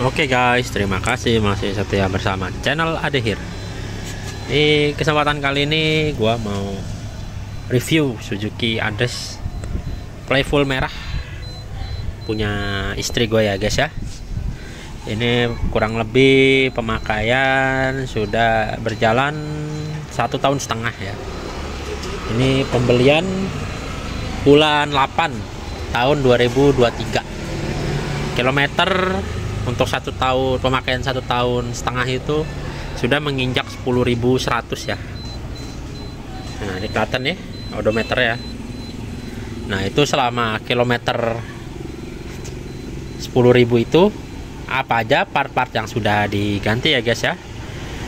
Oke guys, terima kasih masih setia bersama channel Adehir. Di kesempatan kali ini gua mau review Suzuki Address Playful merah punya istri gue ya guys ya. Ini kurang lebih pemakaian sudah berjalan 1,5 tahun ya. Ini pembelian bulan 8 tahun 2023. Kilometer untuk 1 tahun pemakaian 1,5 tahun itu sudah menginjak 10.100 ya. Nah ini kelihatan nih odometer ya. Nah itu selama kilometer 10.000 itu apa aja part-part yang sudah diganti ya guys ya.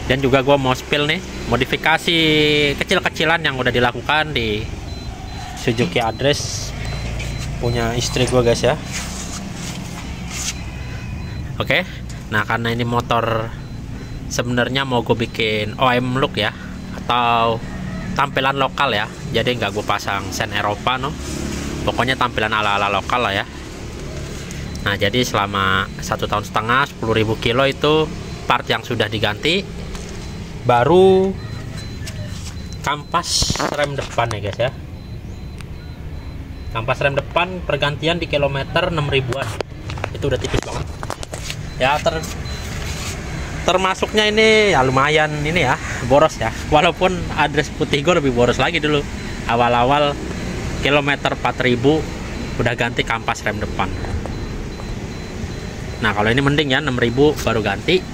Dan juga gue mau spill nih modifikasi kecil-kecilan yang udah dilakukan di Suzuki Address punya istri gue guys ya. Oke, nah karena ini motor sebenarnya mau gue bikin OM look ya, atau tampilan lokal ya, jadi nggak gue pasang sen Eropa no, pokoknya tampilan ala-ala lokal lah ya. Nah jadi selama 1,5 tahun 10.000 kilo itu part yang sudah diganti, baru kampas rem depan ya guys ya. Kampas rem depan pergantian di kilometer 6.000-an, itu udah tipis banget ya. Termasuknya ini ya lumayan ini ya, boros ya, walaupun Address putih gue lebih boros lagi dulu. Awal-awal kilometer 4.000 udah ganti kampas rem depan. Nah kalau ini mending ya, 6.000 baru ganti.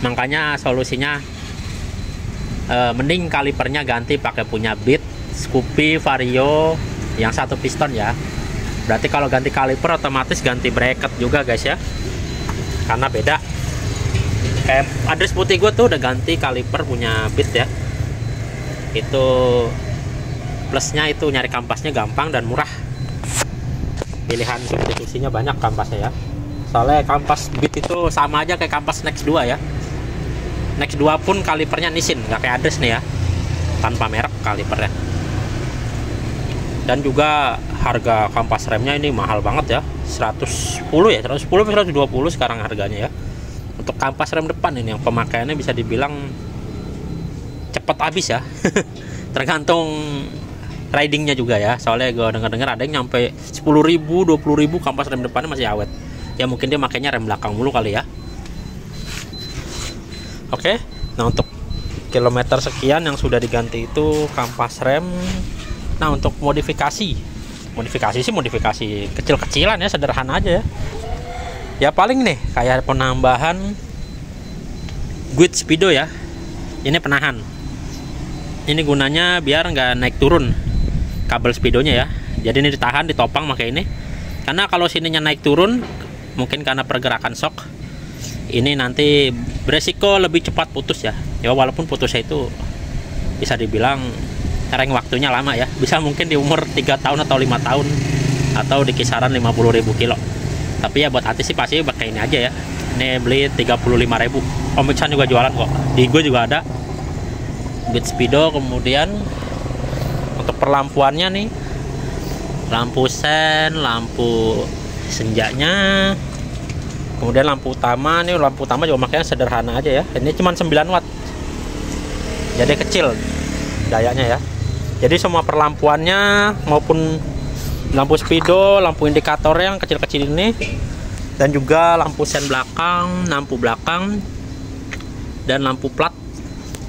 Makanya solusinya mending kalipernya ganti pakai punya Beat, Scoopy, Vario yang 1 piston ya. Berarti kalau ganti kaliper otomatis ganti bracket juga guys ya, karena beda. Kayak Address putih gue tuh udah ganti kaliper punya Beat ya. Itu plusnya itu nyari kampasnya gampang dan murah. Pilihan substitusinya banyak kampasnya ya. Soalnya kampas Beat itu sama aja kayak kampas Next 2 ya. Next 2 pun kalipernya Nissin, nggak kayak Address nih ya, tanpa merek kalipernya. Dan juga harga kampas remnya ini mahal banget ya, 110 ya, 110 120 sekarang harganya ya. Untuk kampas rem depan ini yang pemakaiannya bisa dibilang cepat habis ya. Tergantung ridingnya juga ya. Soalnya gue dengar-dengar ada yang nyampe 10.000, 20.000 kampas rem depannya masih awet. Ya mungkin dia makainya rem belakang mulu kali ya. Oke, nah untuk kilometer sekian yang sudah diganti itu kampas rem. Nah untuk modifikasi sih modifikasi kecil-kecilan ya, sederhana aja ya. Ya paling nih kayak penambahan guide speedo ya. Ini penahan. Ini gunanya biar nggak naik turun kabel speedonya ya. Jadi ini ditahan, ditopang pakai ini. Karena kalau sininya naik turun, mungkin karena pergerakan shock, ini nanti beresiko lebih cepat putus ya. Ya walaupun putusnya itu bisa dibilang reng waktunya lama ya, bisa mungkin di umur 3 tahun atau 5 tahun, atau di kisaran 50.000 kilo. Tapi ya buat antisipasi pakai ini aja ya. Ini beli 35.000. Om Iksan juga jualan kok, di gue juga ada Beat Speedo. Kemudian untuk perlampuannya nih, lampu sen, lampu senjanya, kemudian lampu utama. Nih lampu utama juga makanya sederhana aja ya, ini cuma 9 watt, jadi kecil dayanya ya. Jadi semua perlampuannya maupun lampu speedo, lampu indikator yang kecil-kecil ini, dan juga lampu sen belakang, lampu belakang, dan lampu plat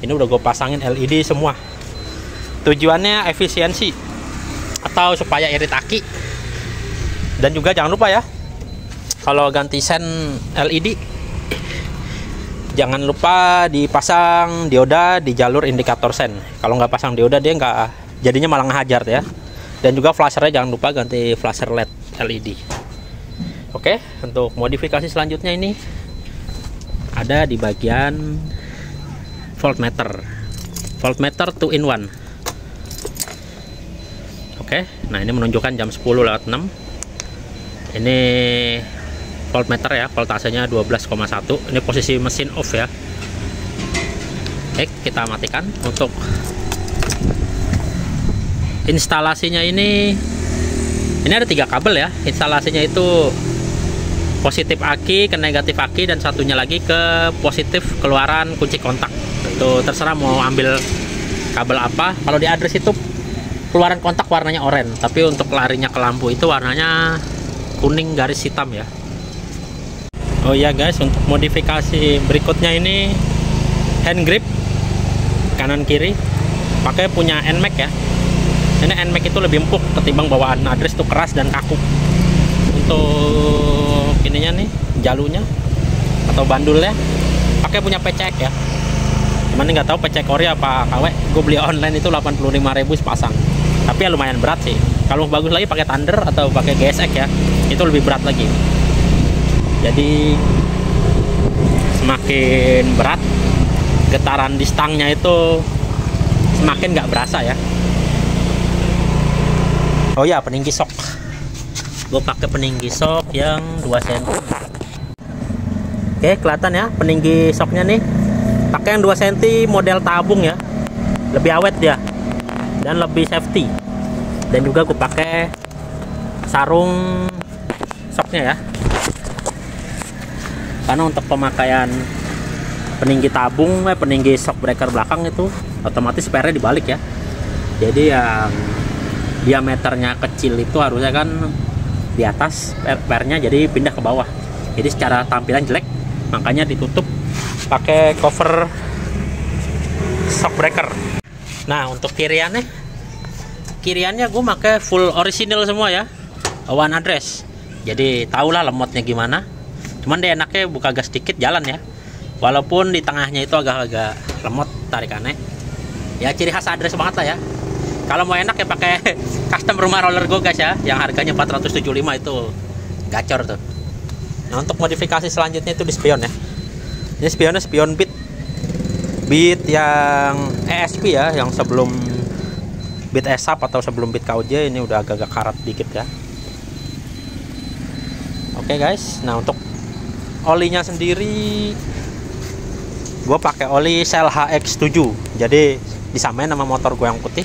ini udah gue pasangin LED semua. Tujuannya efisiensi atau supaya irit aki. Dan juga jangan lupa ya, kalau ganti sen LED jangan lupa dipasang dioda di jalur indikator sen. Kalau nggak pasang dioda dia nggak, jadinya malah ngehajar ya. Dan juga flashernya jangan lupa ganti flasher LED LED. Oke, untuk modifikasi selanjutnya ini ada di bagian voltmeter 2 in 1. Oke, nah ini menunjukkan jam 10:06. Ini voltmeter ya, voltasenya 12,1. Ini posisi mesin off ya. Oke, kita matikan. Untuk instalasinya ini ada 3 kabel ya. Instalasinya itu positif aki ke negatif aki, dan satunya lagi ke positif keluaran kunci kontak. Itu terserah mau ambil kabel apa. Kalau di address itu keluaran kontak warnanya oranye, tapi untuk larinya ke lampu itu warnanya kuning garis hitam ya. Oh iya guys, untuk modifikasi berikutnya ini hand grip kanan kiri pakai punya NMAX ya. Ini NMAX itu lebih empuk ketimbang bawaan address, itu keras dan kaku. Untuk ininya nih, jalunya atau bandulnya pakai punya PCX ya. Cuman nggak tahu PCX ori apa KW. Gue beli online itu 85.000 sepasang. Tapi ya lumayan berat sih. Kalau bagus lagi pakai Thunder atau pakai GSX ya, itu lebih berat lagi. Jadi semakin berat, getaran di stangnya itu semakin nggak berasa ya. Oh ya, peninggi sok. Gue pakai peninggi sok yang 2 cm. Oke, kelihatan ya peninggi soknya nih. Pakai yang 2 cm model tabung ya. Lebih awet dia dan lebih safety. Dan juga gue pakai sarung soknya ya. Karena untuk pemakaian peninggi tabung, peninggi shock breaker belakang itu otomatis spare-nya dibalik ya. Jadi yang diameternya kecil itu harusnya kan di atas spare-nya, jadi pindah ke bawah. Jadi secara tampilan jelek, makanya ditutup pakai cover shock breaker. Nah, untuk kiriannya gue pakai full original semua ya, one address. Jadi tahulah lemotnya gimana. Cuman dia enaknya buka gas dikit jalan ya. Walaupun di tengahnya itu agak-agak lemot tarikannya. Ya ciri khas address banget lah ya. Kalau mau enak ya pakai custom rumah roller go guys ya, yang harganya 475 itu gacor tuh. Nah, untuk modifikasi selanjutnya itu di spion ya. Ini spionnya spion beat yang ESP ya, yang sebelum beat ESAP atau sebelum beat KOJ. Ini udah agak-agak karat dikit ya. Oke guys, nah untuk olinya sendiri gue pakai oli Shell HX7, jadi disamain sama motor gue yang putih.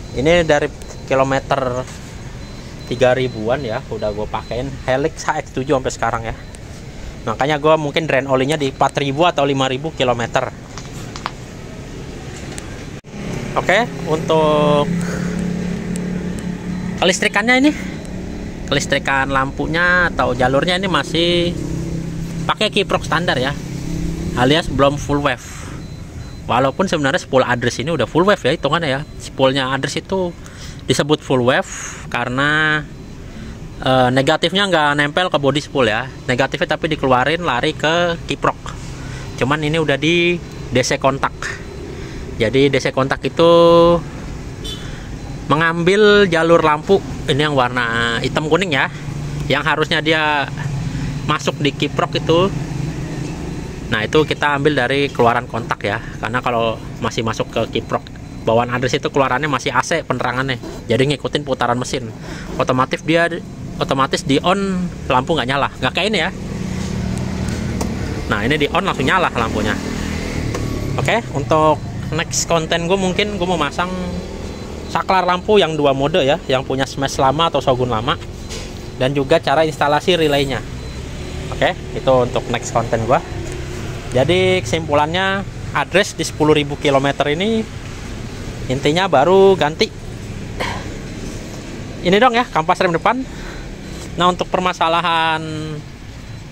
Ini dari kilometer 3000-an ya udah gue pakein Helix HX7 sampai sekarang ya. Makanya gue mungkin drain olinya di 4000 atau 5000 km. Oke, untuk kelistrikannya ini, kelistrikan lampunya atau jalurnya ini masih pakai kiprok standar ya, alias belum full wave. Walaupun sebenarnya spool address ini udah full wave ya hitungannya ya. Spoolnya address itu disebut full wave karena negatifnya nggak nempel ke body spool ya. Negatifnya tapi dikeluarin lari ke kiprok. Cuman ini udah di DC kontak. Jadi DC kontak itu mengambil jalur lampu ini yang warna hitam kuning ya, yang harusnya dia masuk di kiprok itu. Nah, itu kita ambil dari keluaran kontak ya, karena kalau masih masuk ke kiprok bawaan address itu keluarannya masih AC penerangannya, jadi ngikutin putaran mesin. Otomatis di on, lampu nggak nyala, nggak kayak ini ya. Nah, ini di on langsung nyala lampunya. Oke, untuk next konten gue mungkin gue mau masang saklar lampu yang 2 mode ya, yang punya smash lama atau shogun lama, dan juga cara instalasi relaynya. Oke, itu untuk next konten gue. Jadi kesimpulannya, address di 10.000 km ini intinya baru ganti ini dong ya, kampas rem depan. Nah, untuk permasalahan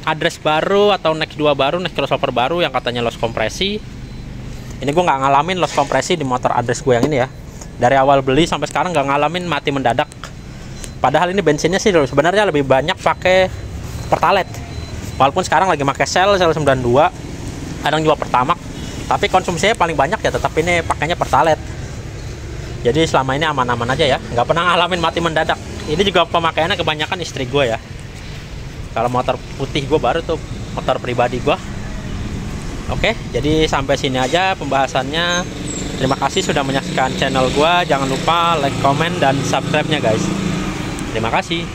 address baru atau next 2 baru, next crossover baru yang katanya loss kompresi, ini gue nggak ngalamin loss kompresi di motor address gue yang ini ya. Dari awal beli sampai sekarang nggak ngalamin mati mendadak. Padahal ini bensinnya sih sebenarnya lebih banyak pakai Pertalite. Walaupun sekarang lagi pakai Shell 92, kadang juga Pertamax, tapi konsumsinya paling banyak ya tetap ini pakainya Pertalite. Jadi selama ini aman-aman aja ya, nggak pernah ngalamin mati mendadak. Ini juga pemakaiannya kebanyakan istri gue ya. Kalau motor putih gue baru tuh motor pribadi gue. Oke, jadi sampai sini aja pembahasannya. Terima kasih sudah menyaksikan channel gue. Jangan lupa like, comment, dan subscribe-nya guys. Terima kasih.